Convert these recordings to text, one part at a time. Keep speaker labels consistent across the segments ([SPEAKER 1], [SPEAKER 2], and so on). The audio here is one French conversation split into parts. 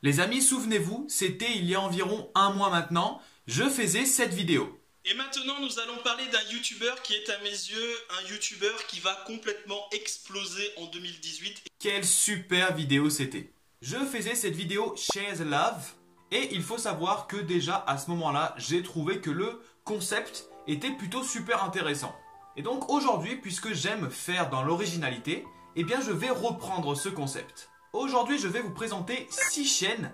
[SPEAKER 1] Les amis, souvenez-vous, c'était il y a environ un mois maintenant, je faisais cette vidéo.
[SPEAKER 2] Et maintenant, nous allons parler d'un YouTuber qui est à mes yeux un YouTuber qui va complètement exploser en 2018.
[SPEAKER 1] Quelle super vidéo c'était! Je faisais cette vidéo Share the Love et il faut savoir que déjà à ce moment-là, j'ai trouvé que le concept était plutôt super intéressant. Et donc aujourd'hui, puisque j'aime faire dans l'originalité, eh bien je vais reprendre ce concept. Aujourd'hui, je vais vous présenter 6 chaînes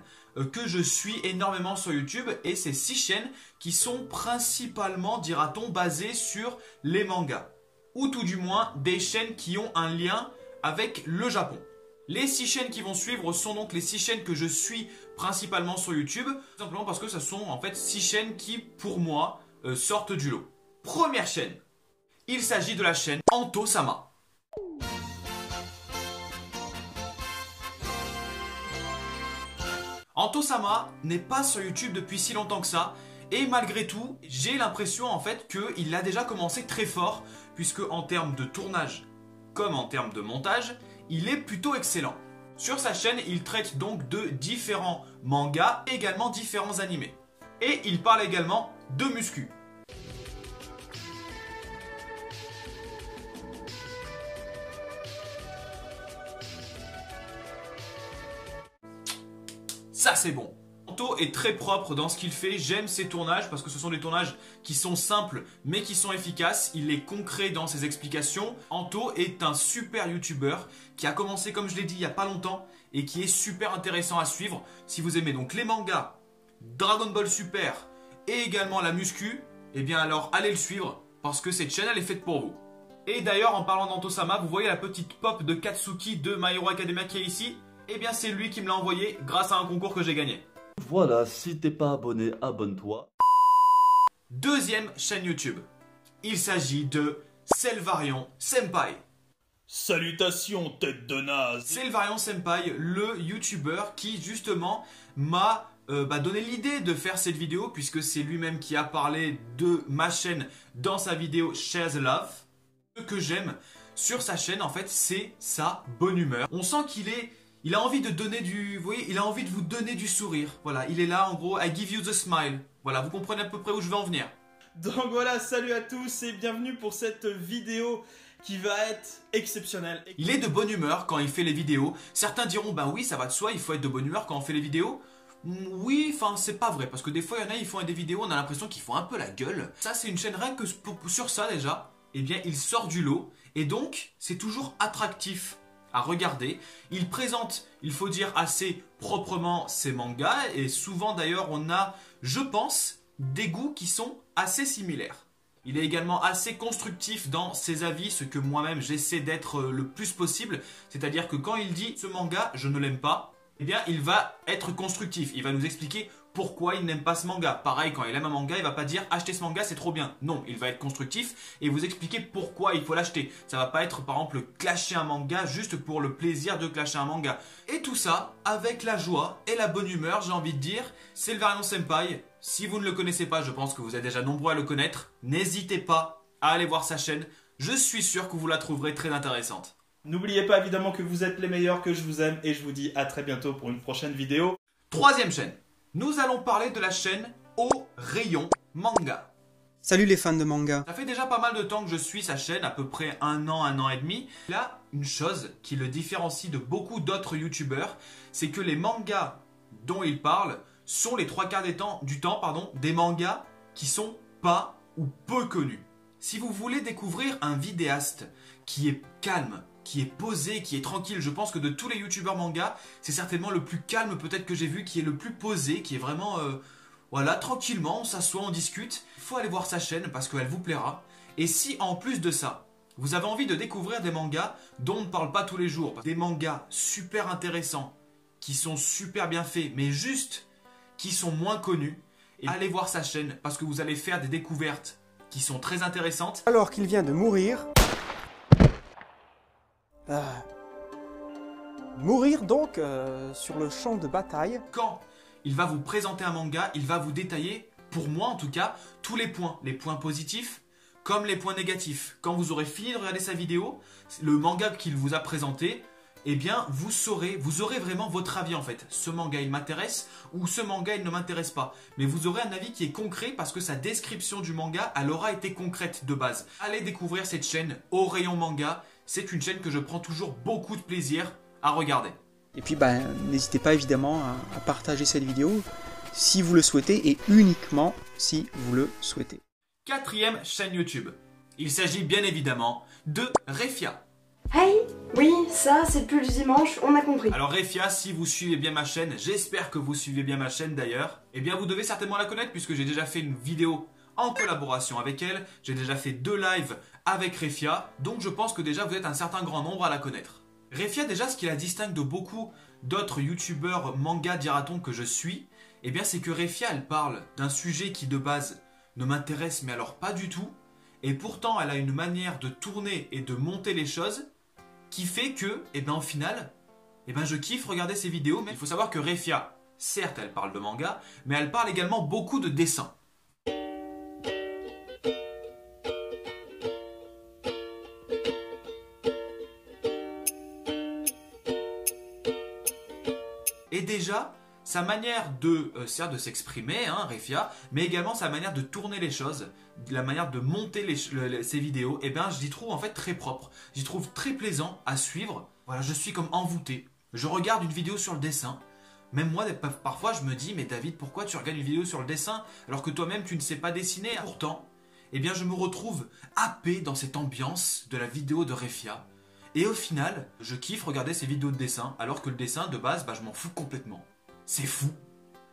[SPEAKER 1] que je suis énormément sur YouTube et ces 6 chaînes qui sont principalement, dira-t-on, basées sur les mangas. Ou tout du moins des chaînes qui ont un lien avec le Japon. Les 6 chaînes qui vont suivre sont donc les 6 chaînes que je suis principalement sur YouTube, tout simplement parce que ce sont en fait 6 chaînes qui, pour moi, sortent du lot. Première chaîne, il s'agit de la chaîne Anto-sama. Anto-sama n'est pas sur YouTube depuis si longtemps que ça et malgré tout, j'ai l'impression en fait qu'il a déjà commencé très fort puisque en termes de tournage comme en termes de montage, il est plutôt excellent. Sur sa chaîne, il traite donc de différents mangas et également différents animés. Et il parle également de muscu. Ça c'est bon. Anto est très propre dans ce qu'il fait, j'aime ses tournages parce que ce sont des tournages qui sont simples mais qui sont efficaces, il est concret dans ses explications. Anto est un super youtubeur qui a commencé comme je l'ai dit il n'y a pas longtemps et qui est super intéressant à suivre. Si vous aimez donc les mangas, Dragon Ball Super et également la muscu, eh bien alors allez le suivre parce que cette chaîne elle est faite pour vous. Et d'ailleurs en parlant d'Anto-sama, vous voyez la petite pop de Katsuki de My Hero Academia qui est ici? Eh bien c'est lui qui me l'a envoyé grâce à un concours que j'ai gagné.
[SPEAKER 3] Voilà, si t'es pas abonné, abonne-toi.
[SPEAKER 1] Deuxième chaîne YouTube. Il s'agit de Selvarion Senpai.
[SPEAKER 2] Salutations, tête de naze.
[SPEAKER 1] Selvarion Senpai, le YouTuber qui justement m'a donné l'idée de faire cette vidéo puisque c'est lui-même qui a parlé de ma chaîne dans sa vidéo Share the Love. Ce que j'aime sur sa chaîne en fait c'est sa bonne humeur. On sent il a envie de donner vous voyez, il a envie de vous donner du sourire. Voilà, il est là en gros, I give you the smile. Voilà, vous comprenez à peu près où je veux en venir.
[SPEAKER 2] Donc voilà, salut à tous et bienvenue pour cette vidéo qui va être exceptionnelle.
[SPEAKER 1] Il est de bonne humeur quand il fait les vidéos. Certains diront, bah oui, ça va de soi, il faut être de bonne humeur quand on fait les vidéos. Oui, enfin c'est pas vrai, parce que des fois il y en a, ils font des vidéos, on a l'impression qu'ils font un peu la gueule. Ça c'est une chaîne rien que sur ça déjà, eh bien il sort du lot. Et donc, c'est toujours attractif à regarder. Il présente, il faut dire, assez proprement ses mangas et souvent d'ailleurs on a, je pense, des goûts qui sont assez similaires. Il est également assez constructif dans ses avis, ce que moi-même j'essaie d'être le plus possible, c'est-à-dire que quand il dit ce manga je ne l'aime pas, eh bien il va être constructif, il va nous expliquer pourquoi il n'aime pas ce manga. Pareil, quand il aime un manga, il va pas dire achetez ce manga, c'est trop bien. Non, il va être constructif et vous expliquer pourquoi il faut l'acheter. Ça va pas être par exemple clasher un manga juste pour le plaisir de clasher un manga. Et tout ça avec la joie et la bonne humeur, j'ai envie de dire. Selvarion Senpai, si vous ne le connaissez pas, je pense que vous êtes déjà nombreux à le connaître. N'hésitez pas à aller voir sa chaîne. Je suis sûr que vous la trouverez très intéressante.
[SPEAKER 2] N'oubliez pas évidemment que vous êtes les meilleurs, que je vous aime et je vous dis à très bientôt pour une prochaine vidéo.
[SPEAKER 1] Troisième chaîne. Nous allons parler de la chaîne Au Rayon Manga.
[SPEAKER 4] Salut les fans de manga.
[SPEAKER 1] Ça fait déjà pas mal de temps que je suis sa chaîne, à peu près un an et demi. Là, une chose qui le différencie de beaucoup d'autres youtubeurs, c'est que les mangas dont il parle sont les 3/4 du temps, des mangas qui sont pas ou peu connus. Si vous voulez découvrir un vidéaste qui est calme, qui est posé, qui est tranquille. Je pense que de tous les youtubeurs manga, c'est certainement le plus calme peut-être que j'ai vu, qui est le plus posé, qui est vraiment, voilà, tranquillement, on s'assoit, on discute. Il faut aller voir sa chaîne parce qu'elle vous plaira. Et si en plus de ça, vous avez envie de découvrir des mangas dont on ne parle pas tous les jours, des mangas super intéressants, qui sont super bien faits, mais juste qui sont moins connus, et allez voir sa chaîne parce que vous allez faire des découvertes qui sont très intéressantes.
[SPEAKER 4] Alors qu'il vient de mourir... Mourir donc sur le champ de bataille.
[SPEAKER 1] Quand il va vous présenter un manga, il va vous détailler, pour moi en tout cas, tous les points positifs comme les points négatifs. Quand vous aurez fini de regarder sa vidéo, le manga qu'il vous a présenté, eh bien vous aurez vraiment votre avis en fait. Ce manga il m'intéresse ou ce manga il ne m'intéresse pas. Mais vous aurez un avis qui est concret parce que sa description du manga, elle aura été concrète de base. Allez découvrir cette chaîne Au Rayon Manga. C'est une chaîne que je prends toujours beaucoup de plaisir à regarder.
[SPEAKER 4] Et puis n'hésitez pas évidemment à partager cette vidéo si vous le souhaitez et uniquement si vous le souhaitez.
[SPEAKER 1] Quatrième chaîne YouTube. Il s'agit bien évidemment de Refia.
[SPEAKER 5] Hey, oui, ça c'est plus du dimanche, on a compris.
[SPEAKER 1] Alors Refia, si vous suivez bien ma chaîne, j'espère que vous suivez bien ma chaîne d'ailleurs, eh bien vous devez certainement la connaître puisque j'ai déjà fait une vidéo en collaboration avec elle, j'ai déjà fait 2 lives avec Refia, donc je pense que déjà vous êtes un certain grand nombre à la connaître. Refia déjà, ce qui la distingue de beaucoup d'autres youtubeurs manga dira-t-on que je suis, eh bien c'est que Refia elle parle d'un sujet qui de base ne m'intéresse mais alors pas du tout, et pourtant elle a une manière de tourner et de monter les choses qui fait que, eh ben, au final, eh ben, je kiffe regarder ses vidéos. Mais il faut savoir que Refia, certes, elle parle de manga, mais elle parle également beaucoup de dessins. Et déjà, sa manière de, certes, de s'exprimer, hein, Refia, mais également sa manière de tourner les choses, la manière de monter ses vidéos, eh ben, j'y trouve en fait très propre. J'y trouve très plaisant à suivre. Voilà, je suis comme envoûté. Je regarde une vidéo sur le dessin. Même moi, parfois, je me dis, mais David, pourquoi tu regardes une vidéo sur le dessin alors que toi-même, tu ne sais pas dessiner? Pourtant, eh bien, je me retrouve happé dans cette ambiance de la vidéo de Refia. Et au final, je kiffe regarder ces vidéos de dessin alors que le dessin, de base, je m'en fous complètement. C'est fou.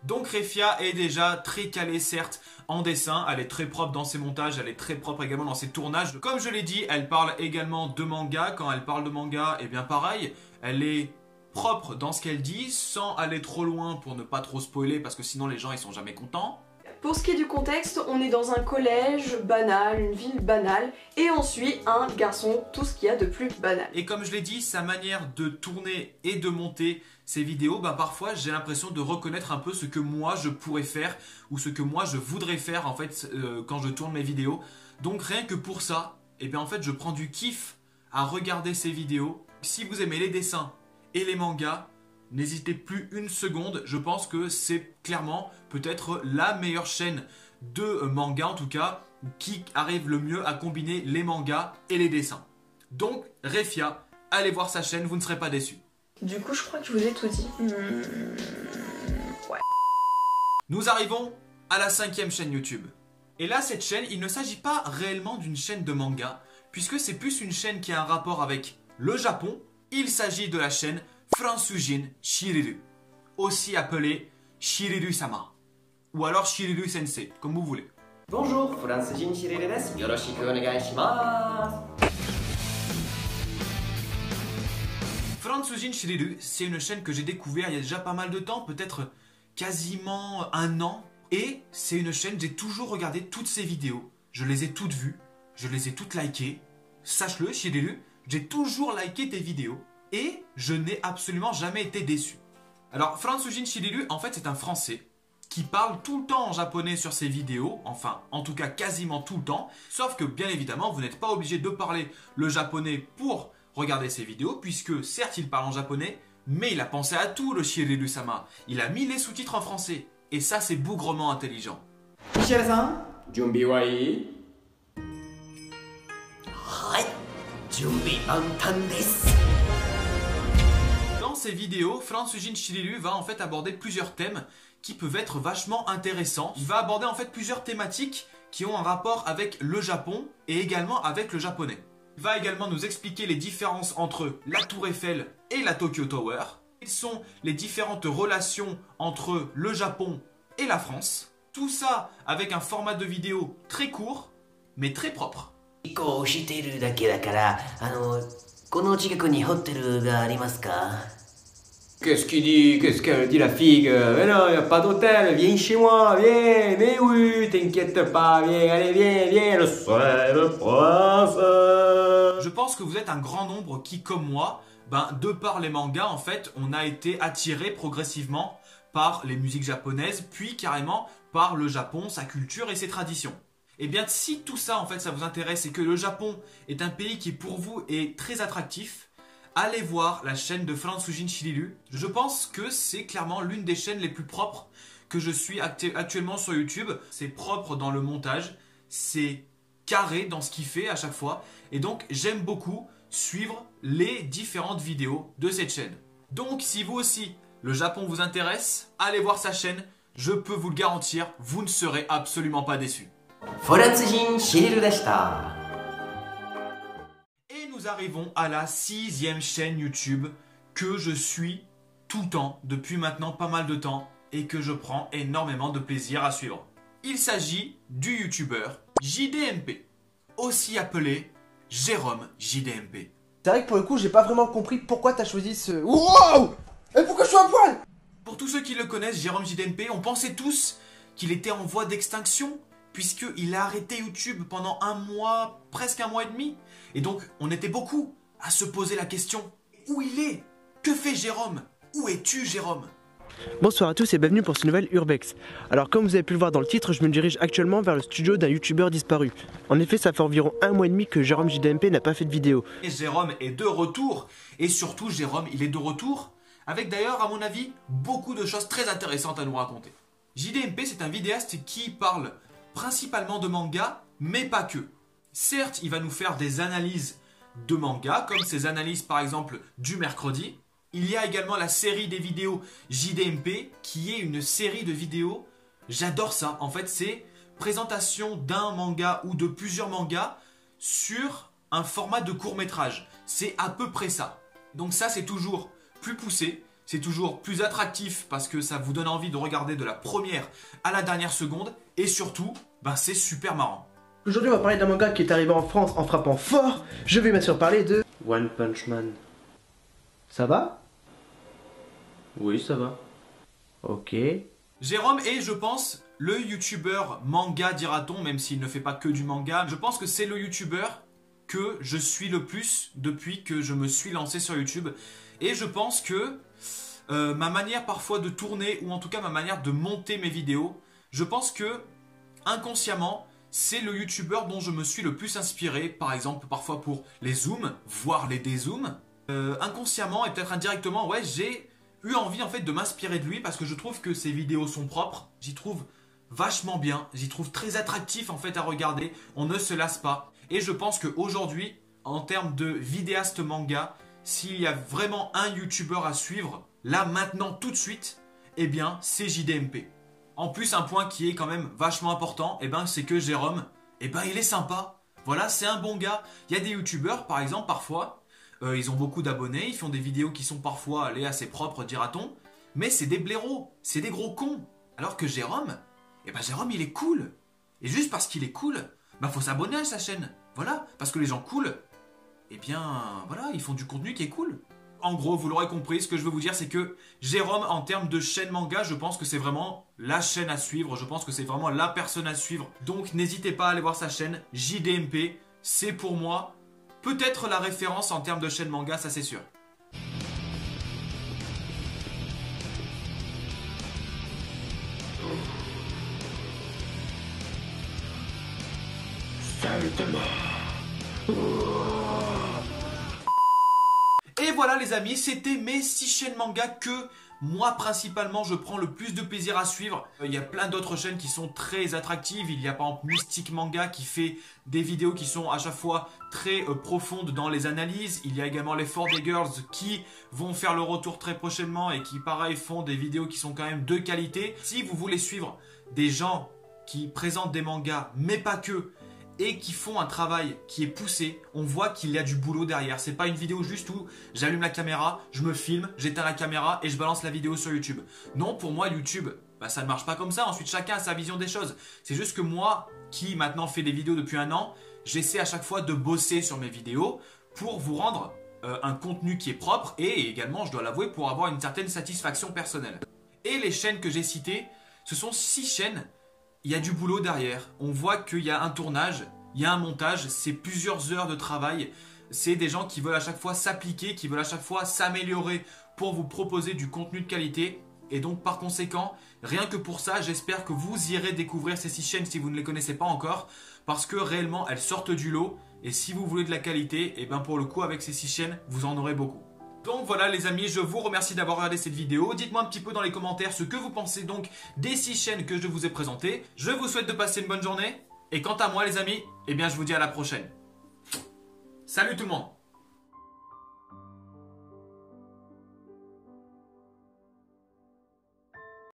[SPEAKER 1] Donc Refia est déjà très calée certes en dessin, elle est très propre dans ses montages, elle est très propre également dans ses tournages. Comme je l'ai dit, elle parle également de manga. Quand elle parle de manga, eh bien pareil, elle est propre dans ce qu'elle dit sans aller trop loin pour ne pas trop spoiler parce que sinon les gens ils sont jamais contents.
[SPEAKER 5] Pour ce qui est du contexte, on est dans un collège banal, une ville banale, et on suit un garçon, tout ce qu'il y a de plus banal.
[SPEAKER 1] Et comme je l'ai dit, sa manière de tourner et de monter ses vidéos, parfois j'ai l'impression de reconnaître un peu ce que moi je pourrais faire ou ce que moi je voudrais faire en fait quand je tourne mes vidéos. Donc rien que pour ça, et bien en fait je prends du kiff à regarder ces vidéos. Si vous aimez les dessins et les mangas, n'hésitez plus une seconde, je pense que c'est clairement peut-être la meilleure chaîne de manga en tout cas qui arrive le mieux à combiner les mangas et les dessins. Donc Refia, allez voir sa chaîne, vous ne serez pas déçus.
[SPEAKER 5] Du coup, je crois que je vous ai tout dit. Ouais.
[SPEAKER 1] Nous arrivons à la 5e chaîne YouTube. Et là, cette chaîne, il ne s'agit pas réellement d'une chaîne de manga, puisque c'est plus une chaîne qui a un rapport avec le Japon. Il s'agit de la chaîne Fransujin Shiriru, aussi appelée Shiriru-sama, ou alors Shiriru Sensei, comme vous voulez.
[SPEAKER 6] Bonjour, Fransujin Shiriru desu. Yoroshiku onegai shimasu.
[SPEAKER 1] Fransujin Shiriru, c'est une chaîne que j'ai découvert il y a déjà pas mal de temps, peut-être quasiment 1 an. Et c'est une chaîne, j'ai toujours regardé toutes ses vidéos. Je les ai toutes vues, je les ai toutes likées. Sache-le, Shiriru, j'ai toujours liké tes vidéos. Et je n'ai absolument jamais été déçu. Alors, Fransujin Shiriru, en fait, c'est un Français qui parle tout le temps en japonais sur ses vidéos, enfin, en tout cas quasiment tout le temps, sauf que, bien évidemment, vous n'êtes pas obligé de parler le japonais pour regarder ses vidéos, puisque, certes, il parle en japonais, mais il a pensé à tout, le Shiriru-sama. Il a mis les sous-titres en français, et ça, c'est bougrement intelligent.
[SPEAKER 6] Michel-san, junbi wa ii?
[SPEAKER 7] Hai, junbi mantan desu.
[SPEAKER 1] Dans ces vidéos, Fransujin Shiriru va en fait aborder plusieurs thèmes qui peuvent être vachement intéressants. Il va aborder en fait plusieurs thématiques qui ont un rapport avec le Japon et également avec le japonais. Il va également nous expliquer les différences entre la Tour Eiffel et la Tokyo Tower. Quelles sont les différentes relations entre le Japon et la France. Tout ça avec un format de vidéo très court, mais très propre.
[SPEAKER 6] Qu'est-ce qu'il dit? Qu'est-ce qu'elle dit la figue? Mais non, il n'y a pas d'hôtel, viens chez moi, viens, mais oui, t'inquiète pas, viens, allez, viens, le soir, le prince.
[SPEAKER 1] Je pense que vous êtes un grand nombre qui, comme moi, de par les mangas, en fait, on a été attiré progressivement par les musiques japonaises, puis carrément par le Japon, sa culture et ses traditions. Et bien, si tout ça, en fait, ça vous intéresse et que le Japon est un pays qui, pour vous, est très attractif, allez voir la chaîne de Fransujin Shirilu. Je pense que c'est clairement l'une des chaînes les plus propres que je suis actuellement sur YouTube. C'est propre dans le montage, c'est carré dans ce qu'il fait à chaque fois. Et donc j'aime beaucoup suivre les différentes vidéos de cette chaîne. Donc si vous aussi, le Japon vous intéresse, allez voir sa chaîne. Je peux vous le garantir, vous ne serez absolument pas déçus.
[SPEAKER 7] Fransujin Shiriru deshita.
[SPEAKER 1] Et nous arrivons à la 6e chaîne YouTube que je suis tout le temps, depuis maintenant pas mal de temps, et que je prends énormément de plaisir à suivre. Il s'agit du youtubeur JDMP, aussi appelé Jérôme JDMP.
[SPEAKER 8] C'est vrai que pour le coup, j'ai pas vraiment compris pourquoi t'as choisi ce... Wow! Et pourquoi je suis à poil?
[SPEAKER 1] Pour tous ceux qui le connaissent, Jérôme JDMP, on pensait tous qu'il était en voie d'extinction, puisqu'il a arrêté YouTube pendant un mois, presque un mois et demi. Et donc, on était beaucoup à se poser la question, où il est? Que fait Jérôme? Où es-tu, Jérôme?
[SPEAKER 9] Bonsoir à tous et bienvenue pour ce nouvel Urbex. Alors comme vous avez pu le voir dans le titre, je me dirige actuellement vers le studio d'un youtubeur disparu. En effet, ça fait environ un mois et demi que Jérôme JDMP n'a pas fait de vidéo.
[SPEAKER 1] Et Jérôme est de retour, et surtout Jérôme, il est de retour, avec d'ailleurs à mon avis, beaucoup de choses très intéressantes à nous raconter. JDMP c'est un vidéaste qui parle principalement de manga, mais pas que. Certes, il va nous faire des analyses de manga, comme ces analyses par exemple du mercredi. Il y a également la série des vidéos JDMP, qui est une série de vidéos, j'adore ça, en fait c'est présentation d'un manga ou de plusieurs mangas sur un format de court-métrage. C'est à peu près ça. Donc ça c'est toujours plus poussé, c'est toujours plus attractif parce que ça vous donne envie de regarder de la première à la dernière seconde et surtout, c'est super marrant.
[SPEAKER 9] Aujourd'hui on va parler d'un manga qui est arrivé en France en frappant fort. Je vais bien sûr parler de One Punch Man. Ça va? Oui, ça va. Ok.
[SPEAKER 1] Jérôme est, je pense, le youtubeur manga, dira-t-on, même s'il ne fait pas que du manga. Je pense que c'est le youtubeur que je suis le plus depuis que je me suis lancé sur YouTube. Et je pense que ma manière parfois de tourner, ou en tout cas ma manière de monter mes vidéos, je pense que, inconsciemment, c'est le youtubeur dont je me suis le plus inspiré. Par exemple, parfois pour les zooms, voire les dézooms. Inconsciemment et peut-être indirectement, ouais, j'ai eu envie en fait de m'inspirer de lui parce que je trouve que ses vidéos sont propres, j'y trouve vachement bien, j'y trouve très attractif en fait à regarder, on ne se lasse pas. Et je pense qu'aujourd'hui, en termes de vidéaste manga, s'il y a vraiment un youtubeur à suivre, là maintenant tout de suite, eh bien c'est JDMP. En plus un point qui est quand même vachement important, c'est que Jérôme, il est sympa. Voilà, c'est un bon gars. Il y a des youtubeurs par exemple parfois, ils ont beaucoup d'abonnés, ils font des vidéos qui sont parfois assez propres, dira-t-on. Mais c'est des blaireaux, c'est des gros cons. Alors que Jérôme, Jérôme il est cool. Et juste parce qu'il est cool, faut s'abonner à sa chaîne. Voilà, parce que les gens cool, voilà, ils font du contenu qui est cool. En gros, vous l'aurez compris, ce que je veux vous dire, c'est que Jérôme, en termes de chaîne manga, je pense que c'est vraiment la chaîne à suivre. Je pense que c'est vraiment la personne à suivre. Donc n'hésitez pas à aller voir sa chaîne, JDMP. C'est pour moi peut-être la référence en termes de chaîne manga, ça c'est sûr. Et voilà les amis, c'était mes 6 chaînes manga que moi principalement je prends le plus de plaisir à suivre. Il y a plein d'autres chaînes qui sont très attractives. Il y a par exemple Mystic Manga qui fait des vidéos qui sont à chaque fois très profondes dans les analyses. Il y a également les 4Day Girls qui vont faire le retour très prochainement et qui pareil font des vidéos qui sont quand même de qualité. Si vous voulez suivre des gens qui présentent des mangas mais pas que, et qui font un travail qui est poussé, on voit qu'il y a du boulot derrière. C'est pas une vidéo juste où j'allume la caméra, je me filme, j'éteins la caméra et je balance la vidéo sur YouTube. Non, pour moi YouTube, ça ne marche pas comme ça. Ensuite chacun a sa vision des choses. C'est juste que moi, qui maintenant fais des vidéos depuis un an, j'essaie à chaque fois de bosser sur mes vidéos pour vous rendre un contenu qui est propre et également, je dois l'avouer, pour avoir une certaine satisfaction personnelle. Et les chaînes que j'ai citées, ce sont 6 chaînes. Il y a du boulot derrière, on voit qu'il y a un tournage, il y a un montage, c'est plusieurs heures de travail. C'est des gens qui veulent à chaque fois s'appliquer, qui veulent à chaque fois s'améliorer pour vous proposer du contenu de qualité. Et donc par conséquent, rien que pour ça, j'espère que vous irez découvrir ces 6 chaînes si vous ne les connaissez pas encore. Parce que réellement, elles sortent du lot. Et si vous voulez de la qualité, et ben pour le coup avec ces 6 chaînes, vous en aurez beaucoup. Donc voilà les amis, je vous remercie d'avoir regardé cette vidéo. Dites-moi un petit peu dans les commentaires ce que vous pensez donc des 6 chaînes que je vous ai présentées. Je vous souhaite de passer une bonne journée. Et quant à moi les amis, eh bien je vous dis à la prochaine. Salut tout le monde!